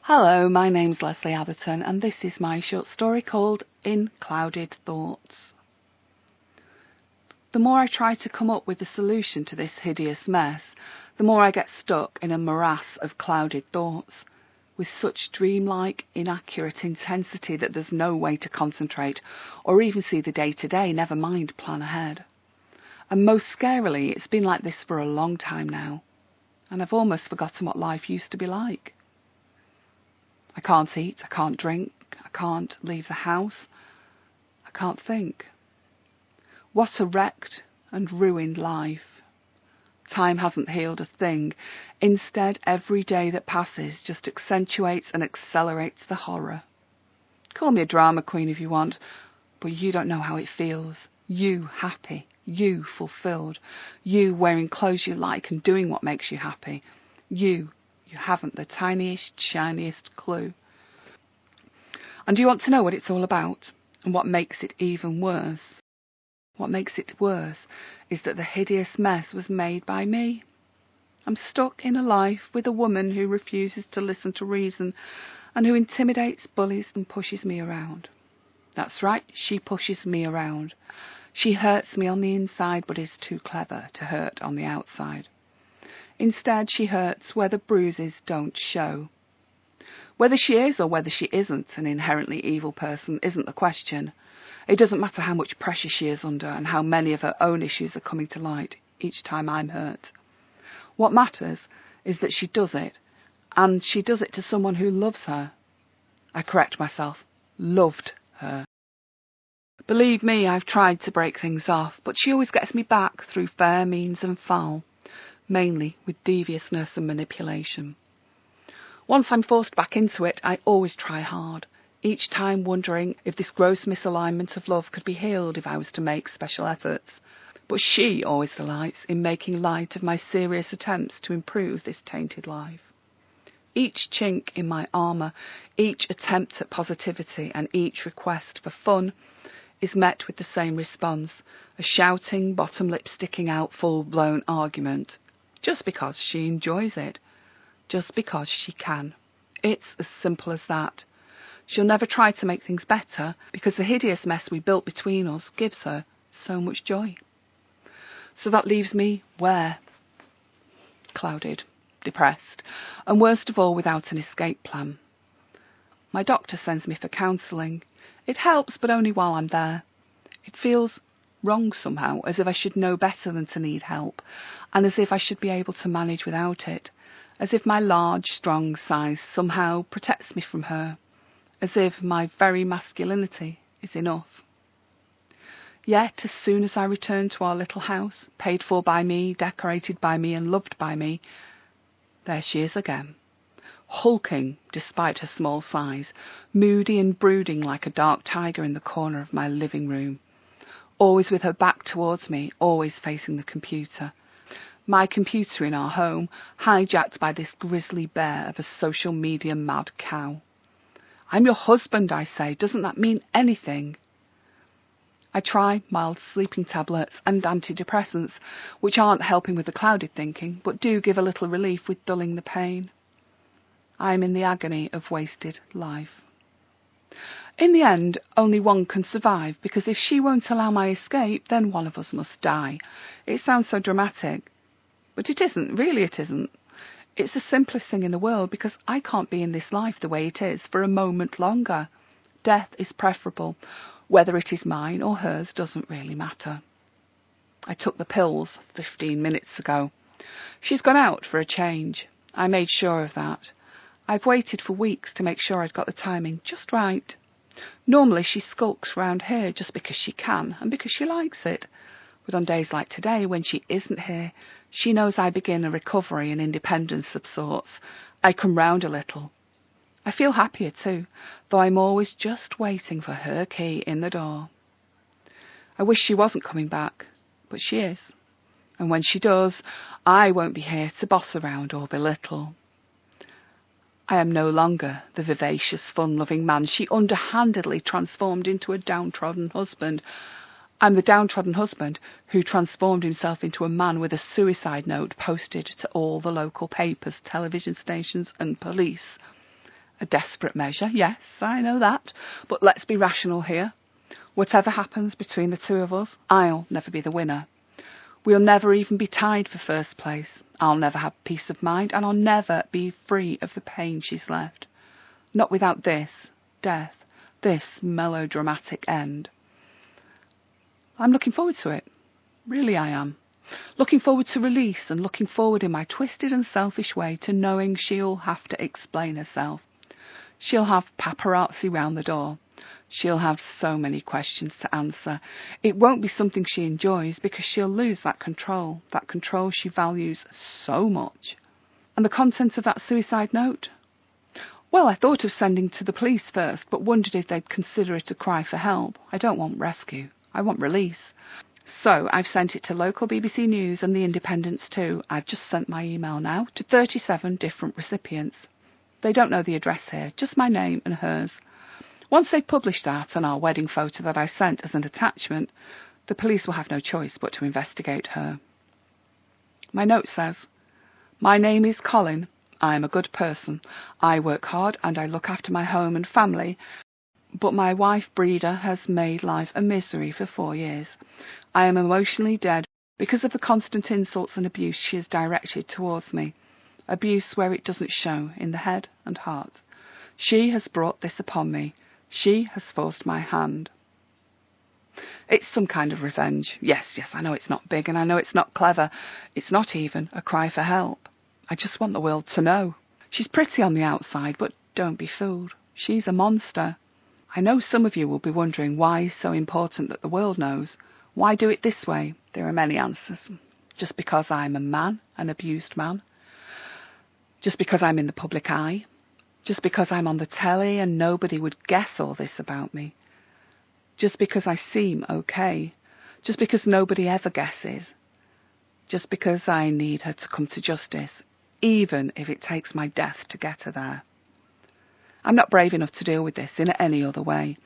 Hello, my name's Lesley Reads and this is my short story called In Clouded Thoughts. The more I try to come up with a solution to this hideous mess, the more I get stuck in a morass of clouded thoughts, with such dreamlike, inaccurate intensity that there's no way to concentrate or even see the day-to-day, never mind plan ahead. And most scarily, it's been like this for a long time now, and I've almost forgotten what life used to be like. I can't eat, I can't drink, I can't leave the house, I can't think. What a wrecked and ruined life. Time hasn't healed a thing. Instead, every day that passes just accentuates and accelerates the horror. Call me a drama queen if you want, but you don't know how it feels. You happy, you fulfilled, you wearing clothes you like and doing what makes you happy. You haven't the tiniest, shiniest clue. And do you want to know what it's all about and what makes it even worse? What makes it worse is that the hideous mess was made by me. I'm stuck in a life with a woman who refuses to listen to reason and who intimidates, bullies and pushes me around. That's right, she pushes me around. She hurts me on the inside but is too clever to hurt on the outside. Instead, she hurts where the bruises don't show. Whether she is or whether she isn't an inherently evil person isn't the question. It doesn't matter how much pressure she is under and how many of her own issues are coming to light each time I'm hurt. What matters is that she does it, and she does it to someone who loves her. I correct myself, loved her. Believe me, I've tried to break things off, but she always gets me back through fair means and foul, mainly with deviousness and manipulation. Once I'm forced back into it, I always try hard, each time wondering if this gross misalignment of love could be healed if I was to make special efforts. But she always delights in making light of my serious attempts to improve this tainted life. Each chink in my armour, each attempt at positivity and each request for fun is met with the same response, a shouting, bottom lip sticking out, full-blown argument, just because she enjoys it, just because she can. It's as simple as that. She'll never try to make things better because the hideous mess we built between us gives her so much joy. So that leaves me where? Clouded, depressed, and worst of all, without an escape plan. My doctor sends me for counselling. It helps, but only while I'm there. It feels wrong somehow, as if I should know better than to need help, and as if I should be able to manage without it, as if my large, strong size somehow protects me from her, as if my very masculinity is enough. Yet, as soon as I return to our little house, paid for by me, decorated by me and loved by me, there she is again, hulking despite her small size, moody and brooding like a dark tiger in the corner of my living room, always with her back towards me, always facing the computer. My computer in our home, hijacked by this grisly bear of a social media mad cow. I'm your husband, I say. Doesn't that mean anything? I try mild sleeping tablets and antidepressants, which aren't helping with the clouded thinking, but do give a little relief with dulling the pain. I am in the agony of wasted life. In the end, only one can survive, because if she won't allow my escape, then one of us must die. It sounds so dramatic, but it isn't, really it isn't. It's the simplest thing in the world, because I can't be in this life the way it is for a moment longer. Death is preferable. Whether it is mine or hers doesn't really matter. I took the pills 15 minutes ago. She's gone out for a change. I made sure of that. I've waited for weeks to make sure I'd got the timing just right. Normally she skulks round here just because she can and because she likes it. But on days like today, when she isn't here, she knows I begin a recovery and independence of sorts. I come round a little. I feel happier too, though I'm always just waiting for her key in the door. I wish she wasn't coming back, but she is. And when she does, I won't be here to boss around or belittle. I am no longer the vivacious, fun-loving man she underhandedly transformed into a downtrodden husband. I'm the downtrodden husband who transformed himself into a man with a suicide note posted to all the local papers, television stations and police. A desperate measure, yes, I know that, but let's be rational here. Whatever happens between the two of us, I'll never be the winner. We'll never even be tied for first place. I'll never have peace of mind, and I'll never be free of the pain she's left. Not without this death, this melodramatic end. I'm looking forward to it. Really I am. Looking forward to release, and looking forward in my twisted and selfish way to knowing she'll have to explain herself. She'll have paparazzi round the door. She'll have so many questions to answer. It won't be something she enjoys, because she'll lose that control she values so much. And the contents of that suicide note? Well, I thought of sending to the police first, but wondered if they'd consider it a cry for help. I don't want rescue. I want release. So I've sent it to local BBC News and the Independents too. I've just sent my email now to 37 different recipients. They don't know the address here, just my name and hers. Once they've published that and our wedding photo that I sent as an attachment, the police will have no choice but to investigate her. My note says, "My name is Colin. I am a good person. I work hard and I look after my home and family, but my wife Breda has made life a misery for 4 years. I am emotionally dead because of the constant insults and abuse she has directed towards me. Abuse where it doesn't show, in the head and heart. She has brought this upon me. She has forced my hand." It's some kind of revenge. Yes, I know it's not big and I know it's not clever. It's not even a cry for help. I just want the world to know. She's pretty on the outside, but don't be fooled. She's a monster. I know some of you will be wondering why it's so important that the world knows. Why do it this way? There are many answers. Just because I'm a man, an abused man. Just because I'm in the public eye. Just because I'm on the telly and nobody would guess all this about me. Just because I seem okay. Just because nobody ever guesses. Just because I need her to come to justice, even if it takes my death to get her there. I'm not brave enough to deal with this in any other way.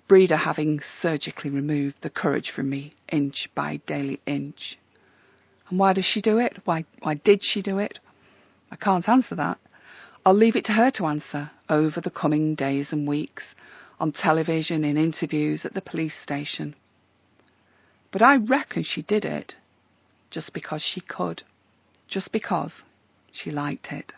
Breda having surgically removed the courage from me, inch by daily inch. And why does she do it? Why did she do it? I can't answer that. I'll leave it to her to answer over the coming days and weeks, on television, in interviews, at the police station. But I reckon she did it just because she could, just because she liked it.